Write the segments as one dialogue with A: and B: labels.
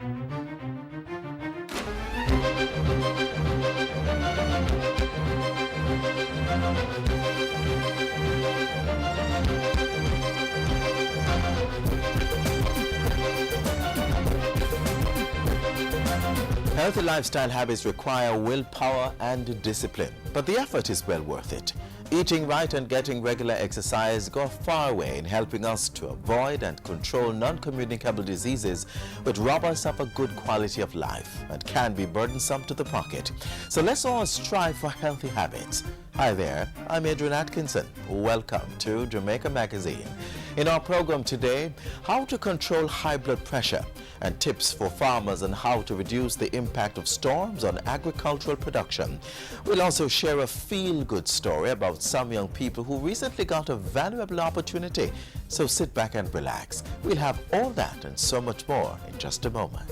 A: Healthy lifestyle habits require willpower and discipline, but the effort is well worth it. Eating right and getting regular exercise go a far way in helping us to avoid and control non-communicable diseases which rob us of a good quality of life and can be burdensome to the pocket. So let's all strive for healthy habits. Hi there, I'm Adrian Atkinson. Welcome to Jamaica Magazine. In our program today, how to control high blood pressure and tips for farmers on how to reduce the impact of storms on agricultural production. We'll also share a feel-good story about some young people who recently got a valuable opportunity. So sit back and relax. We'll have all that and so much more in just a moment.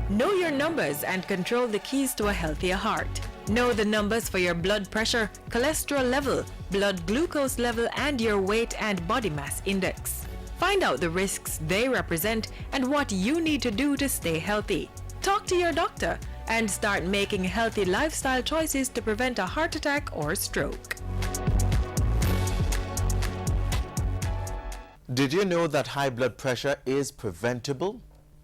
B: Know your numbers and control the keys to a healthier heart. Know the numbers for your blood pressure, cholesterol level, blood glucose level, and your weight and body mass index. Find out the risks they represent and what you need to do to stay healthy. Talk to your doctor and start making healthy lifestyle choices to prevent a heart attack or stroke.
A: Did you know that high blood pressure is preventable?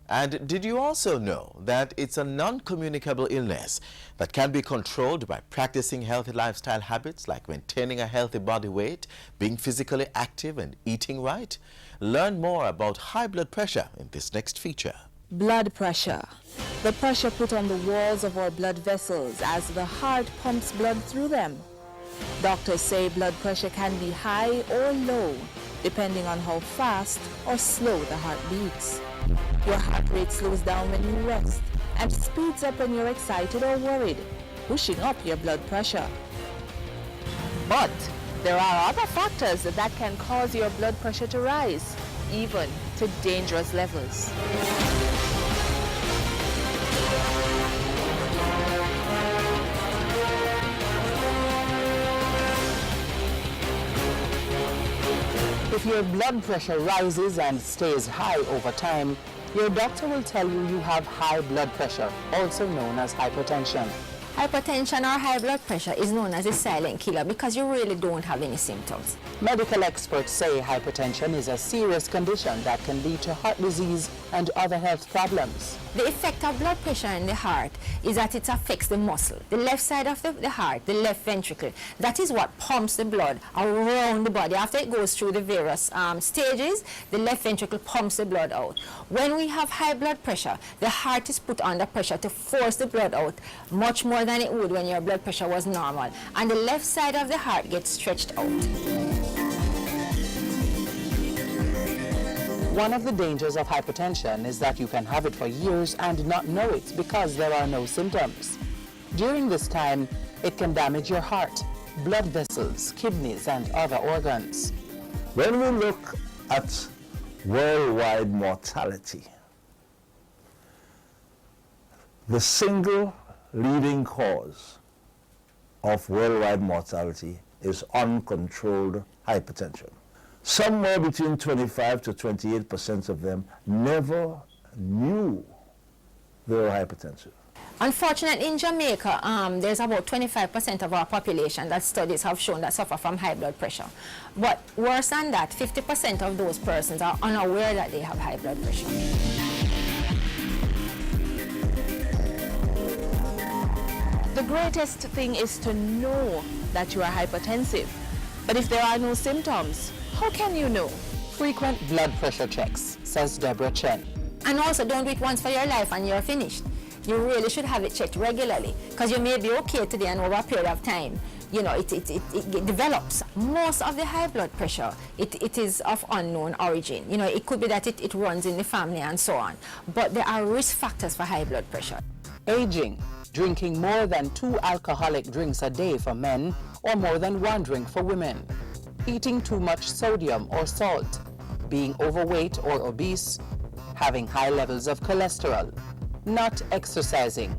A: And did you also know that it's a non-communicable illness that can be controlled by practicing healthy lifestyle habits like maintaining a healthy body weight, being physically active, and eating right? Learn more about high blood pressure in this next feature.
C: Blood pressure. The pressure put on the walls of our blood vessels as the heart pumps blood through them. Doctors say blood pressure can be high or low, depending on how fast or slow the heart beats. Your heart rate slows down when you rest and speeds up when you're excited or worried, pushing up your blood pressure. But there are other factors that can cause your blood pressure to rise, even to dangerous levels.
D: If your blood pressure rises and stays high over time, your doctor will tell you you have high blood pressure, also known as hypertension.
E: Hypertension or high blood pressure is known as a silent killer because you really don't have any symptoms.
D: Medical experts say hypertension is a serious condition that can lead to heart disease and other health problems.
E: The effect of blood pressure in the heart is that it affects the muscle, the left side of the heart, the left ventricle. That is what pumps the blood around the body. After it goes through the various stages, the left ventricle pumps the blood out. When we have high blood pressure, the heart is put under pressure to force the blood out much more than it would when your blood pressure was normal. And the left side of the heart gets stretched out.
D: One of the dangers of hypertension is that you can have it for years and not know it because there are no symptoms. During this time, it can damage your heart, blood vessels, kidneys, and other organs.
F: When we look at worldwide mortality, the single leading cause of worldwide mortality is uncontrolled hypertension. Somewhere between 25 to 28% of them never knew they were hypertensive.
E: Unfortunately, in Jamaica, there's about 25% of our population that studies have shown that suffer from high blood pressure. But worse than that, 50% of those persons are unaware that they have high blood pressure.
C: The greatest thing is to know that you are hypertensive. But if there are no symptoms, how can you know?
D: Frequent blood pressure checks, says Deborah Chen.
E: And also, don't do it once for your life and you're finished. You really should have it checked regularly because you may be okay today and over a period of time, you know, it develops. Most of the high blood pressure, it is of unknown origin. You know, it could be that it runs in the family and so on. But there are risk factors for high blood pressure.
D: Aging, drinking more than 2 alcoholic drinks a day for men or more than 1 drink for women. Eating too much sodium or salt, being overweight or obese, having high levels of cholesterol, not exercising,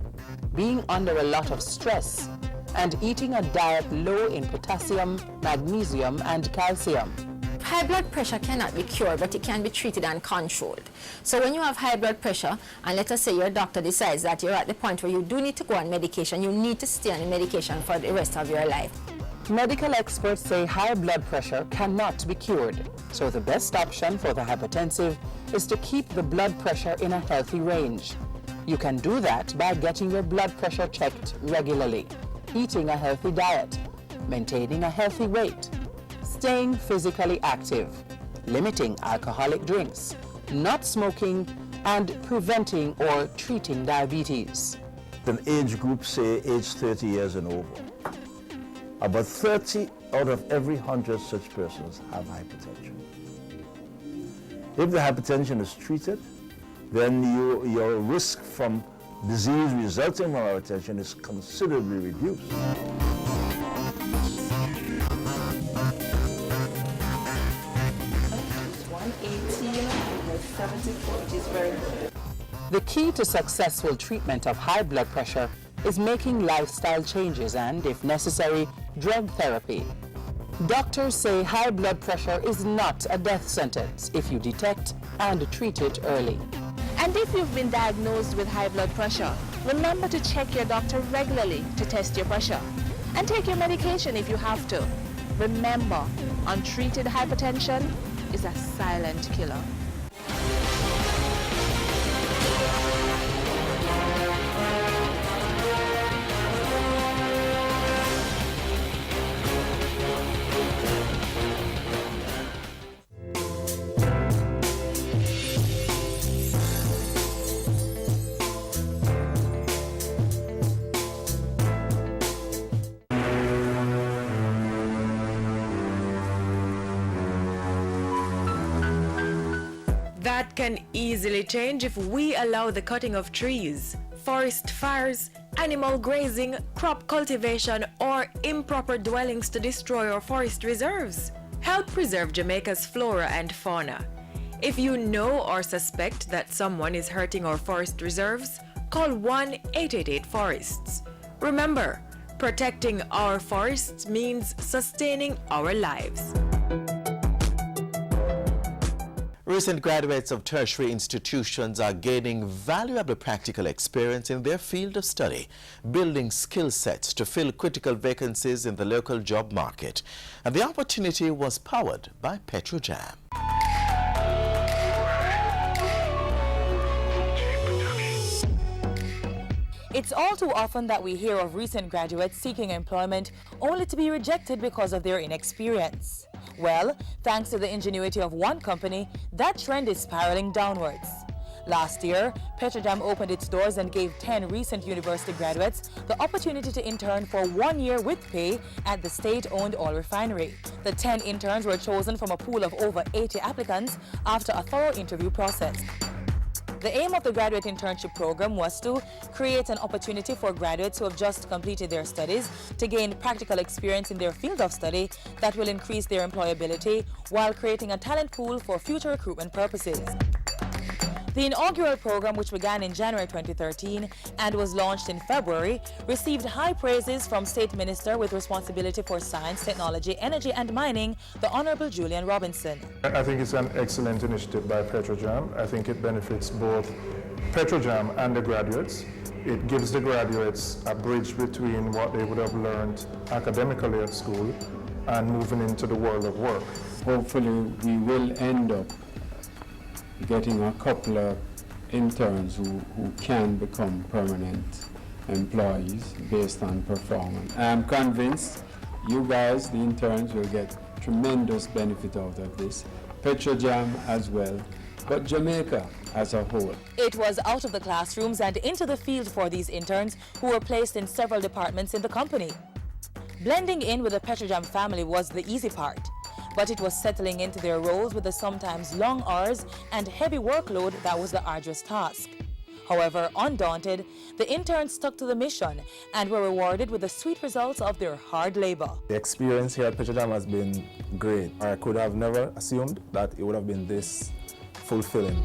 D: being under a lot of stress, and eating a diet low in potassium, magnesium, and calcium.
E: high blood pressure cannot be cured, but it can be treated and controlled. So when you have high blood pressure, and let us say your doctor decides that you're at the point where you do need to go on medication, you need to stay on the medication for the rest of your life.
D: Medical experts say high blood pressure cannot be cured, so the best option for the hypertensive is to keep the blood pressure in a healthy range. You can do that by getting your blood pressure checked regularly, eating a healthy diet, maintaining a healthy weight, staying physically active, limiting alcoholic drinks, not smoking, and preventing or treating diabetes.
F: An age group, say age 30 years and over, about 30 out of every 100 such persons have hypertension. If the hypertension is treated, then your risk from disease resulting from hypertension is considerably reduced.
D: The key to successful treatment of high blood pressure is making lifestyle changes and, if necessary, drug therapy. Doctors say high blood pressure is not a death sentence if you detect and treat it early.
C: And if you've been diagnosed with high blood pressure, remember to check your doctor regularly to test your pressure. And take your medication if you have to. Remember, untreated hypertension is a silent killer.
B: That can easily change if we allow the cutting of trees, forest fires, animal grazing, crop cultivation, or improper dwellings to destroy our forest reserves. Help preserve Jamaica's flora and fauna. If you know or suspect that someone is hurting our forest reserves, call 1-888-FORESTS. Remember, protecting our forests means sustaining our lives.
A: Recent graduates of tertiary institutions are gaining valuable practical experience in their field of study, building skill sets to fill critical vacancies in the local job market. And the opportunity was powered by Petrojam.
G: It's all too often that we hear of recent graduates seeking employment only to be rejected because of their inexperience. Well, thanks to the ingenuity of one company, that trend is spiraling downwards. Last year, Petrojam opened its doors and gave 10 recent university graduates the opportunity to intern for 1 year with pay at the state-owned oil refinery. The 10 interns were chosen from a pool of over 80 applicants after a thorough interview process. The aim of the graduate internship program was to create an opportunity for graduates who have just completed their studies to gain practical experience in their field of study that will increase their employability while creating a talent pool for future recruitment purposes. The inaugural program, which began in January 2013 and was launched in February, received high praises from State Minister with responsibility for Science, Technology, Energy and Mining, the Honorable Julian Robinson.
H: I think it's an excellent initiative by Petrojam. I think it benefits both Petrojam and the graduates. It gives the graduates a bridge between what they would have learned academically at school and moving into the world of work.
I: Hopefully we will end up getting a couple of interns who can become permanent employees based on performance. I am convinced you guys, the interns, will get tremendous benefit out of this. Petrojam as well, but Jamaica as a whole.
G: It was out of the classrooms and into the field for these interns who were placed in several departments in the company. Blending in with the Petrojam family was the easy part, but it was settling into their roles with the sometimes long hours and heavy workload that was the arduous task. However, undaunted, the interns stuck to the mission and were rewarded with the sweet results of their hard labor.
J: The experience here at Petrojam has been great. I could have never assumed that it would have been this fulfilling.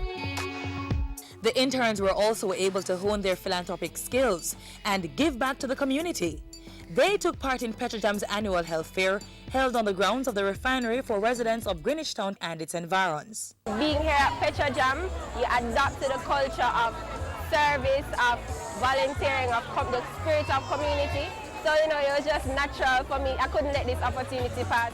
G: The interns were also able to hone their philanthropic skills and give back to the community. They took part in Petrojam's annual health fair, held on the grounds of the refinery for residents of Greenwich Town and its environs.
K: Being here at Petrojam, you adapt to the culture of service, of volunteering, of the spirit of community. So, it was just natural for me. I couldn't let this opportunity pass.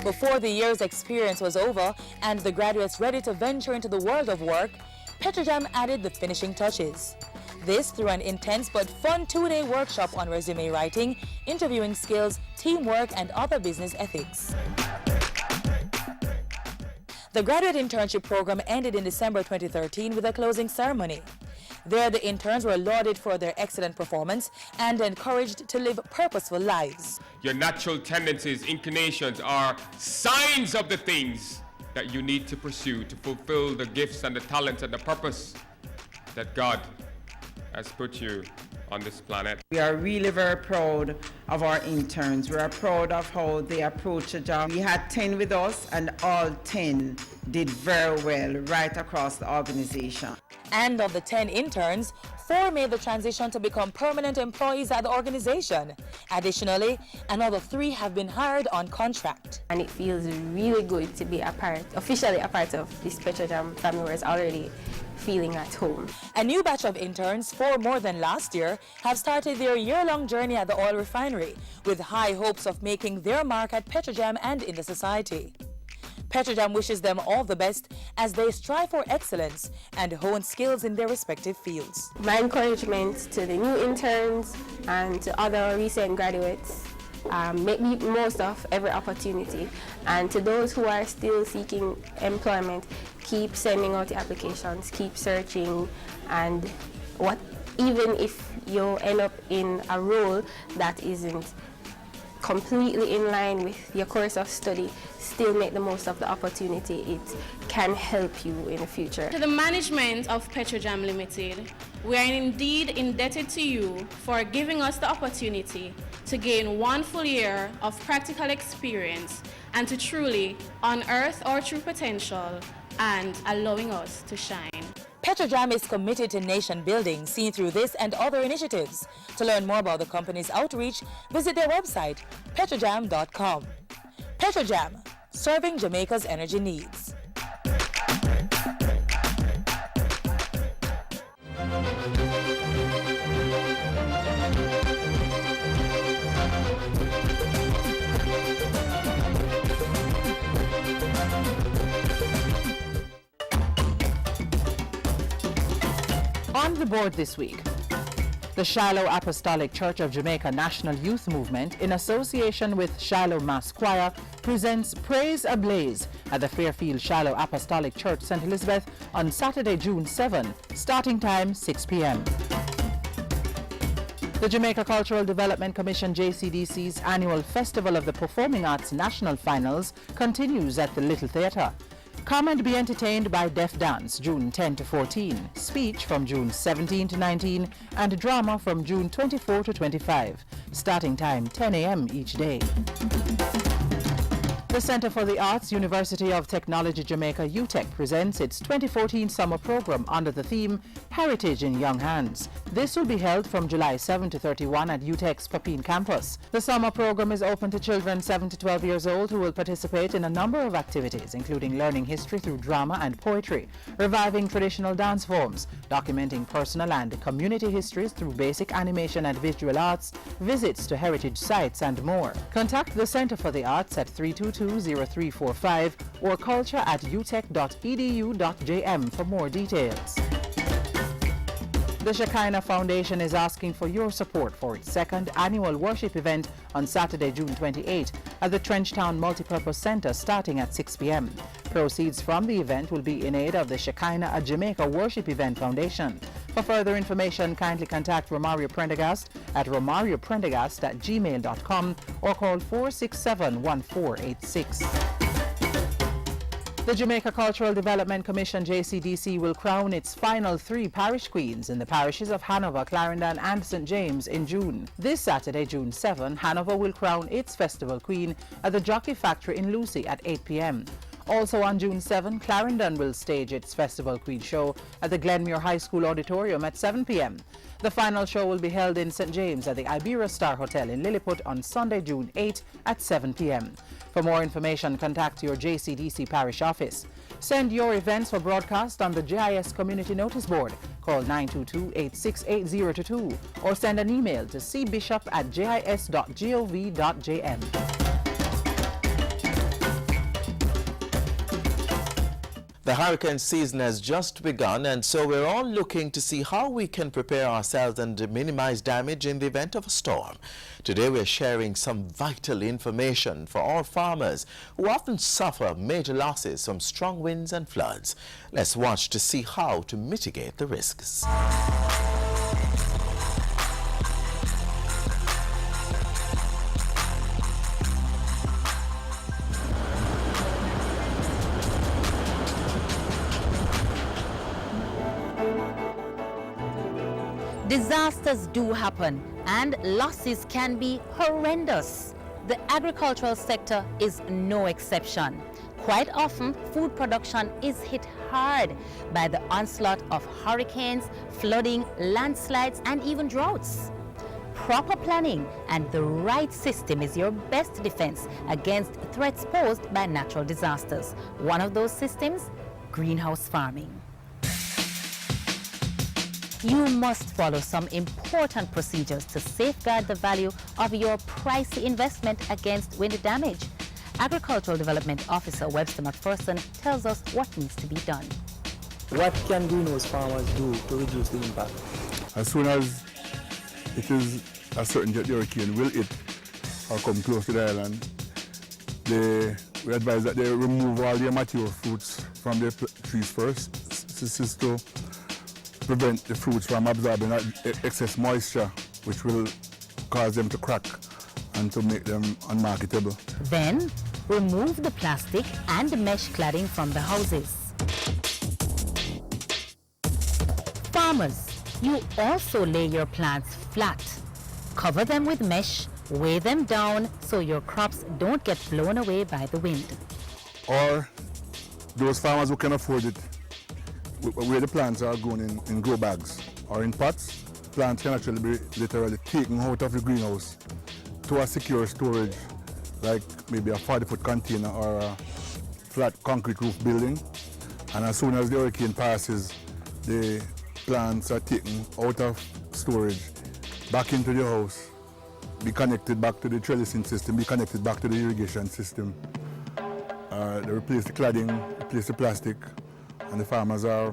G: Before the year's experience was over and the graduates ready to venture into the world of work, Petrojam added the finishing touches. This through an intense but fun 2-day workshop on resume writing, interviewing skills, teamwork, and other business ethics. The graduate internship program ended in December 2013 with a closing ceremony. There, the interns were lauded for their excellent performance and encouraged to live purposeful lives.
L: Your natural tendencies, inclinations are signs of the things that you need to pursue to fulfill the gifts and the talents and the purpose that God has put you on this planet.
M: We are really very proud of our interns. We are proud of how they approach the job. We had 10 with us and all 10 did very well right across the organization.
G: And of the 10 interns, 4 made the transition to become permanent employees at the organization. Additionally, another 3 have been hired on contract.
K: And it feels really good to be officially a part of this Petrojam family where it's already feeling at home.
G: A new batch of interns, 4 more than last year, have started their year-long journey at the oil refinery with high hopes of making their mark at Petrojam and in the society. Petrojam wishes them all the best as they strive for excellence and hone skills in their respective fields.
K: My encouragement to the new interns and to other recent graduates, make the most of every opportunity. And to those who are still seeking employment, keep sending out the applications, keep searching, and even if you end up in a role that isn't completely in line with your course of study, still make the most of the opportunity. It can help you in the future.
N: To the management of Petrojam Limited, we are indeed indebted to you for giving us the opportunity to gain 1 full year of practical experience and to truly unearth our true potential and allowing us to shine.
G: Petrojam is committed to nation building seen through this and other initiatives. To learn more about the company's outreach, visit their website, petrojam.com. Petrojam, serving Jamaica's energy needs.
D: On the board this week, the Shiloh Apostolic Church of Jamaica National Youth Movement, in association with Shiloh Mass Choir, presents Praise Ablaze at the Fairfield Shiloh Apostolic Church, St. Elizabeth, on Saturday, June 7, starting time 6 p.m. The Jamaica Cultural Development Commission JCDC's annual Festival of the Performing Arts National Finals continues at the Little Theatre. Come and be entertained by Deaf Dance, June 10 to 14, Speech from June 17 to 19, and Drama from June 24 to 25. Starting time 10 a.m. each day. The Center for the Arts, University of Technology Jamaica UTEC presents its 2014 summer program under the theme Heritage in Young Hands. This will be held from July 7 to 31 at UTEC's Papine campus. The summer program is open to children 7 to 12 years old who will participate in a number of activities, including learning history through drama and poetry, reviving traditional dance forms, documenting personal and community histories through basic animation and visual arts, visits to heritage sites, and more. Contact the Center for the Arts at 322-0345 or culture@utech.edu.jm for more details. The Shekinah Foundation is asking for your support for its 2nd annual worship event on Saturday, June 28 at the Trenchtown Multipurpose Center starting at 6 p.m. Proceeds from the event will be in aid of the Shekinah at Jamaica Worship Event Foundation. For further information, kindly contact Romario Prendergast at romarioprendergast@gmail.com or call 467-1486. The Jamaica Cultural Development Commission JCDC will crown its final 3 parish queens in the parishes of Hanover, Clarendon and St. James in June. This Saturday, June 7, Hanover will crown its festival queen at the Jockey Factory in Lucy at 8 p.m. Also on June 7, Clarendon will stage its Festival Queen show at the Glenmuir High School Auditorium at 7 p.m. The final show will be held in St. James at the Iberia Star Hotel in Lilliput on Sunday, June 8 at 7 p.m. For more information, contact your JCDC parish office. Send your events for broadcast on the GIS Community Notice Board. Call 922-868-022 or send an email to cbishop@gis.gov.jm.
A: The hurricane season has just begun, and so we're all looking to see how we can prepare ourselves and minimize damage in the event of a storm. Today we're sharing some vital information for all farmers who often suffer major losses from strong winds and floods. Let's watch to see how to mitigate the risks.
O: Disasters do happen and losses can be horrendous. The agricultural sector is no exception. Quite often, food production is hit hard by the onslaught of hurricanes, flooding, landslides, and even droughts. Proper planning and the right system is your best defense against threats posed by natural disasters. One of those systems, greenhouse farming. You must follow some important procedures to safeguard the value of your pricey investment against wind damage. Agricultural Development Officer Webster McPherson tells us what needs to be done.
P: What can greenhouse farmers do to reduce the impact?
Q: As soon as it is a certain jet hurricane will hit or come close to the island, we advise that they remove all the mature fruits from the trees first. This is to prevent the fruits from absorbing excess moisture, which will cause them to crack and to make them unmarketable.
O: Then, remove the plastic and mesh cladding from the houses. Farmers, you also lay your plants flat. Cover them with mesh, weigh them down so your crops don't get blown away by the wind.
Q: Or those farmers who can afford it, where the plants are grown in grow bags or in pots, plants can actually be literally taken out of the greenhouse to a secure storage, like maybe a 40-foot container or a flat concrete roof building. And as soon as the hurricane passes, the plants are taken out of storage, back into the house, be connected back to the trellising system, be connected back to the irrigation system. They replace the cladding, replace the plastic, and the farmers are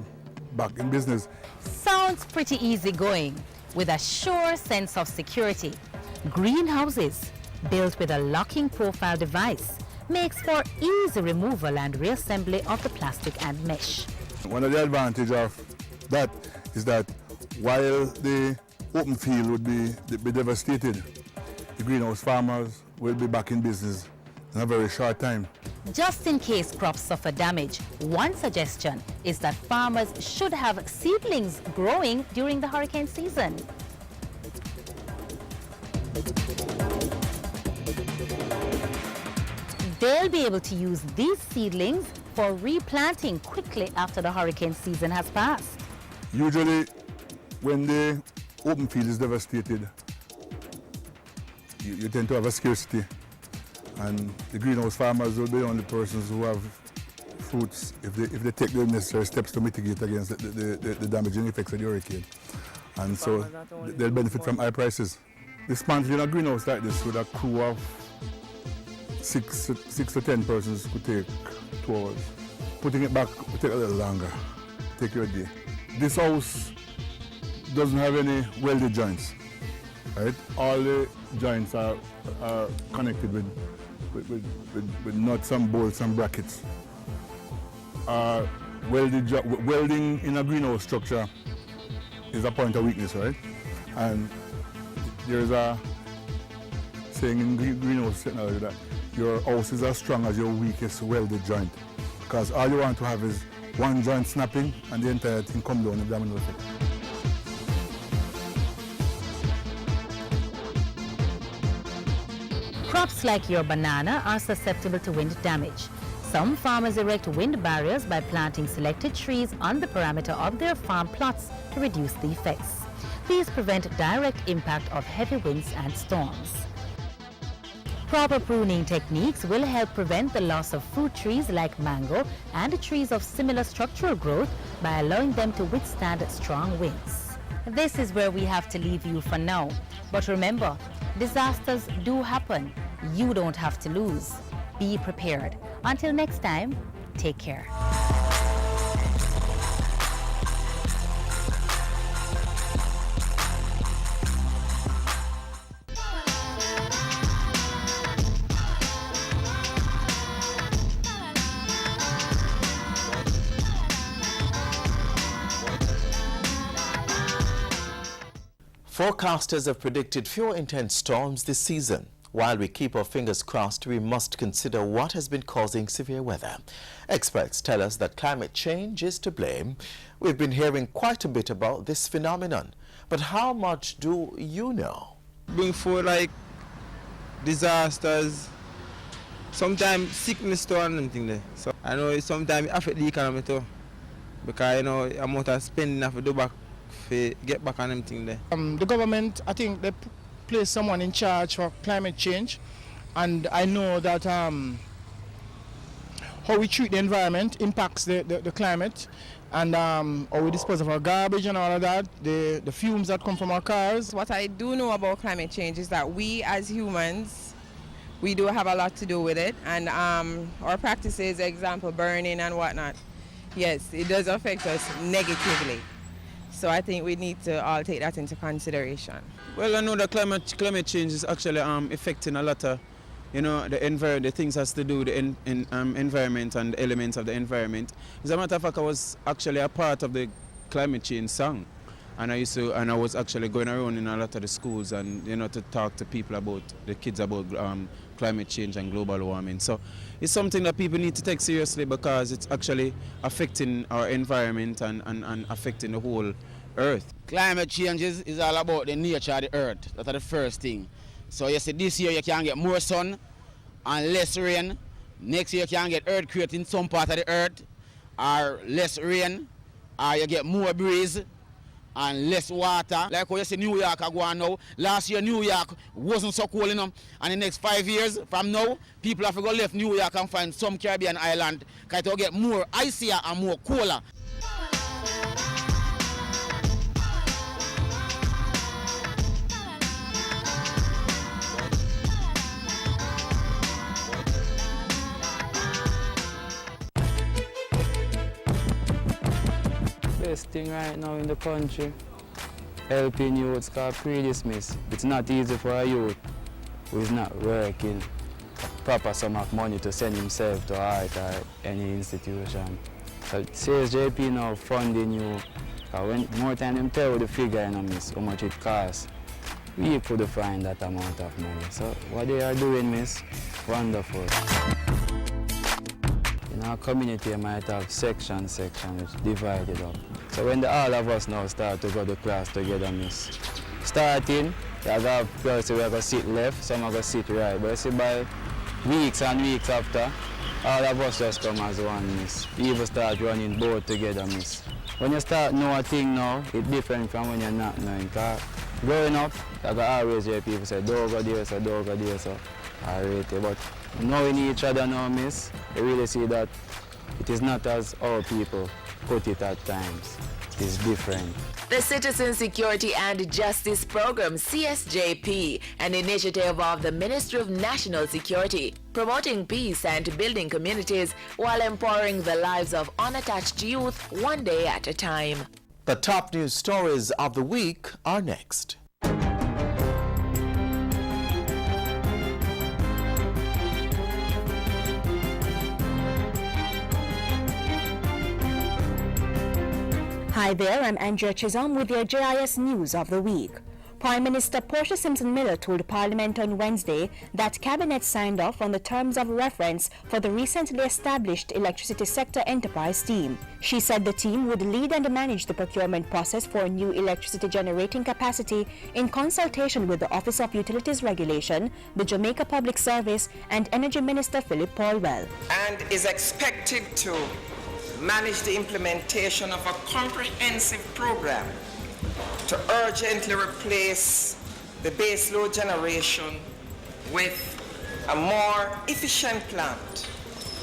Q: back in business.
O: Sounds pretty easy going, with a sure sense of security. Greenhouses, built with a locking profile device, makes for easy removal and reassembly of the plastic and mesh.
Q: One of the advantages of that is that while the open field would be devastated, the greenhouse farmers will be back in business in a very short time.
O: Just in case crops suffer damage, one suggestion is that farmers should have seedlings growing during the hurricane season. They'll be able to use these seedlings for replanting quickly after the hurricane season has passed.
Q: Usually, when the open field is devastated, you tend to have a scarcity. And the greenhouse farmers will be the only persons who have fruits if they take the necessary steps to mitigate against the damaging effects of the hurricane. And so they'll benefit from high prices. Dismantling a greenhouse like this with a crew of 6 to 10 persons could take 2 hours. Putting it back will take a little longer, take your day. This house doesn't have any welded joints, right? All the joints are connected with nuts and bolts and brackets. Welding in a greenhouse structure is a point of weakness, right? And there's a saying in greenhouse technology that your house is as strong as your weakest welded joint, because all you want to have is one joint snapping and the entire thing come down in domino effect.
O: Crops like your banana are susceptible to wind damage. Some farmers erect wind barriers by planting selected trees on the perimeter of their farm plots to reduce the effects. These prevent direct impact of heavy winds and storms. Proper pruning techniques will help prevent the loss of fruit trees like mango and trees of similar structural growth by allowing them to withstand strong winds. This is where we have to leave you for now. But remember, disasters do happen. You don't have to lose. Be prepared. Until next time, take care.
A: Forecasters have predicted fewer intense storms this season. While we keep our fingers crossed, we must consider what has been causing severe weather. Experts tell us that climate change is to blame. We've been hearing quite a bit about this phenomenon. But how much do you know?
R: Bring forth like disasters, sometimes sickness too and anything there. So I know it sometimes affect the economy too. Because you know amount of spending have to do back to get back on everything there.
S: The government, I think they place someone in charge for climate change, and I know that how we treat the environment impacts the climate, and how we dispose of our garbage and all of that, the fumes that come from our cars.
T: What I do know about climate change is that we as humans, we do have a lot to do with it, and our practices, example burning and whatnot, yes, it does affect us negatively. So I think we need to all take that into consideration.
R: Well, I know that climate change is actually affecting a lot of, you know, the things has to do with the environment and the elements of the environment. As a matter of fact, I was actually a part of the climate change song, and I was actually going around in a lot of the schools and, you know, to talk to people about the kids about climate change and global warming. So it's something that people need to take seriously because it's actually affecting our environment and affecting the whole earth.
U: Climate change is all about the nature of the earth. That's the first thing. So you see this year you can get more sun and less rain. Next year you can get earthquake in some part of the earth, or less rain, or you get more breeze and less water. Like how you see New York are going now. Last year New York wasn't so cold enough, and in the next 5 years from now, people have to go left New York and find some Caribbean island because it will get more icier and more cooler.
V: Best thing right now in the country, helping youths, because pre-dismiss, it's not easy for a youth who is not working proper sum of money to send himself to art or any institution. So CSJP now funding you, when more time them tell you the figure, you know, miss, how much it costs, we could find that amount of money. So what they are doing, miss, wonderful. In our community, you might have section which divided up. So when all of us now start to go to class together, miss, starting, you have people who are going to sit left, some are going to sit right. But you see, by weeks and weeks after, all of us just come as one, miss. You even start running both together, miss. When you start know a thing now, it's different from when you're not knowing. Because growing up, I always hear people say, don't go there, so don't go there, so. Alright, but knowing each other now, miss, you really see that it is not as our people put it at times. It is different.
W: The Citizen Security and Justice Program, CSJP, an initiative of the Ministry of National Security, promoting peace and building communities while empowering the lives of unattached youth one day at a time.
A: The top news stories of the week are next.
X: Hi there, I'm Andrea Chisholm with your JIS News of the Week.
C: Prime Minister Portia Simpson-Miller told Parliament on Wednesday that Cabinet signed off on the terms of reference for the recently established Electricity Sector Enterprise Team. She said the team would lead and manage the procurement process for new electricity generating capacity in consultation with the Office of Utilities Regulation, the Jamaica Public Service, and Energy Minister Philip Paulwell.
E: And is expected to manage the implementation of a comprehensive program to urgently replace the baseload generation with a more efficient plant,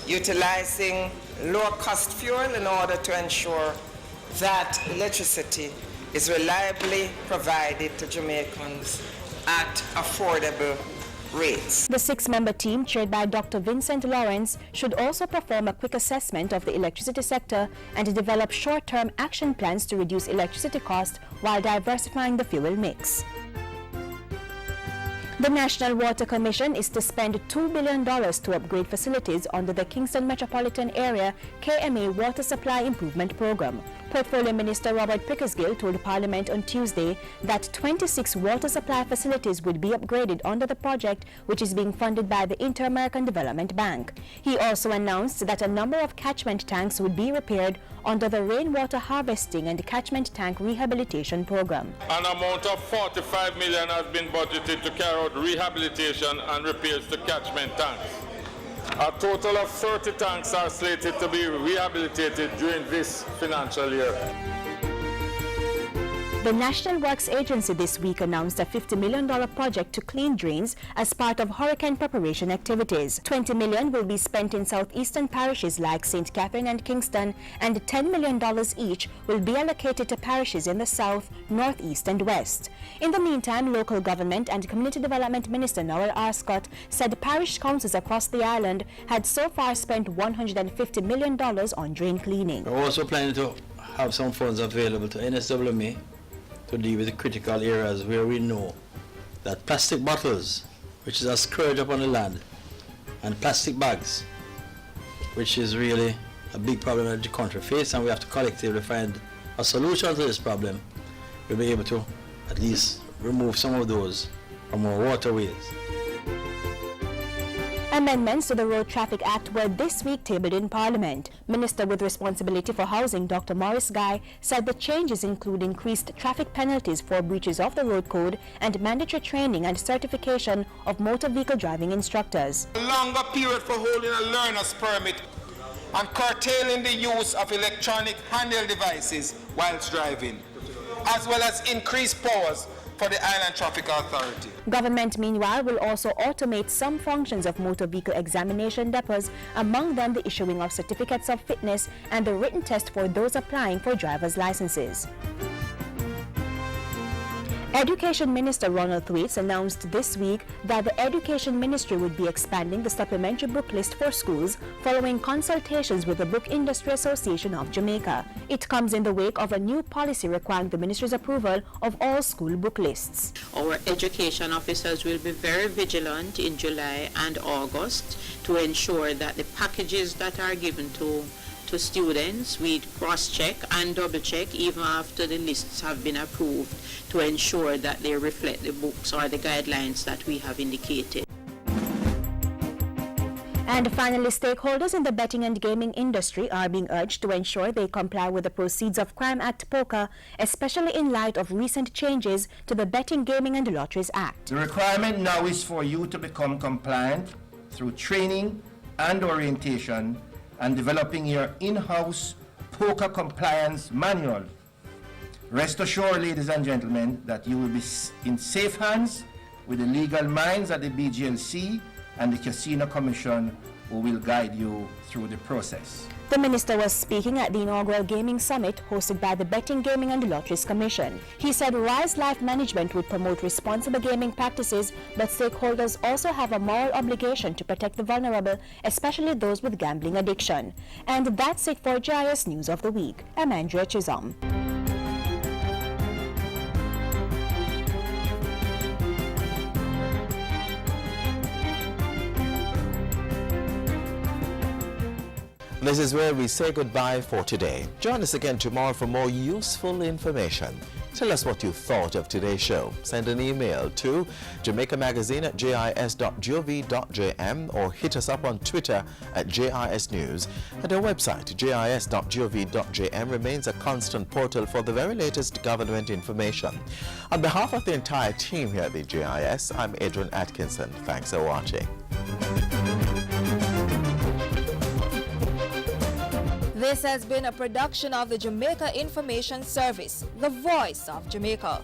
E: utilizing lower-cost fuel in order to ensure that electricity is reliably provided to Jamaicans at affordable rates.
C: The 6-member team, chaired by Dr. Vincent Lawrence, should also perform a quick assessment of the electricity sector and develop short-term action plans to reduce electricity costs while diversifying the fuel mix. The National Water Commission is to spend $2 billion to upgrade facilities under the Kingston Metropolitan Area KMA Water Supply Improvement Program. Portfolio Minister Robert Pickersgill told Parliament on Tuesday that 26 water supply facilities would be upgraded under the project, which is being funded by the Inter-American Development Bank. He also announced that a number of catchment tanks would be repaired under the Rainwater Harvesting and Catchment Tank Rehabilitation Program.
F: An amount of $45 million has been budgeted to carry out rehabilitation and repairs to catchment tanks. A total of 30 tanks are slated to be rehabilitated during this financial year.
C: The National Works Agency this week announced a $50 million project to clean drains as part of hurricane preparation activities. $20 million will be spent in southeastern parishes like St. Catherine and Kingston, and $10 million each will be allocated to parishes in the south, northeast, and west. In the meantime, local government and Community Development Minister Noel Arscott said parish councils across the island had so far spent $150 million on drain cleaning.
X: We're also planning to have some funds available to NSWMA to deal with the critical areas where we know that plastic bottles, which is a scourge upon the land, and plastic bags, which is really a big problem that the country faces, and we have to collectively find a solution to this problem. We'll be able to at least remove some of those from our waterways.
C: Amendments to the Road Traffic Act were this week tabled in Parliament. Minister with responsibility for housing, Dr. Maurice Guy, said the changes include increased traffic penalties for breaches of the road code and mandatory training and certification of motor vehicle driving instructors.
E: A longer period for holding a learner's permit and curtailing the use of electronic handheld devices whilst driving, as well as increased powers for the Island Traffic Authority.
C: Government, meanwhile, will also automate some functions of motor vehicle examination depots, among them the issuing of certificates of fitness and the written test for those applying for driver's licenses. Education Minister Ronald Thwaites announced this week that the Education Ministry would be expanding the supplementary book list for schools following consultations with the Book Industry Association of Jamaica. It comes in the wake of a new policy requiring the ministry's approval of all school book lists.
Y: Our education officers will be very vigilant in July and August to ensure that the packages that are given to students, we cross-check and double-check even after the lists have been approved to ensure that they reflect the books or the guidelines that we have indicated.
C: And finally, stakeholders in the betting and gaming industry are being urged to ensure they comply with the Proceeds of Crime Act POCA, especially in light of recent changes to the Betting, Gaming and Lotteries Act.
Z: The requirement now is for you to become compliant through training and orientation and developing your in-house POCA compliance manual. Rest assured, ladies and gentlemen, that you will be in safe hands with the legal minds at the BGLC and the Casino Commission, who will guide you through the process.
C: The minister was speaking at the inaugural Gaming Summit hosted by the Betting, Gaming and Lotteries Commission. He said Rise Life Management would promote responsible gaming practices, but stakeholders also have a moral obligation to protect the vulnerable, especially those with gambling addiction. And that's it for GIS News of the Week. I'm Andrea Chisholm.
A: This is where we say goodbye for today. Join us again tomorrow for more useful information. Tell us what you thought of today's show. Send an email to jamaicamagazine@jis.gov.jm or hit us up on Twitter @JISnews. And our website, jis.gov.jm, remains a constant portal for the very latest government information. On behalf of the entire team here at the JIS, I'm Adrian Atkinson. Thanks for watching.
B: This has been a production of the Jamaica Information Service, the voice of Jamaica.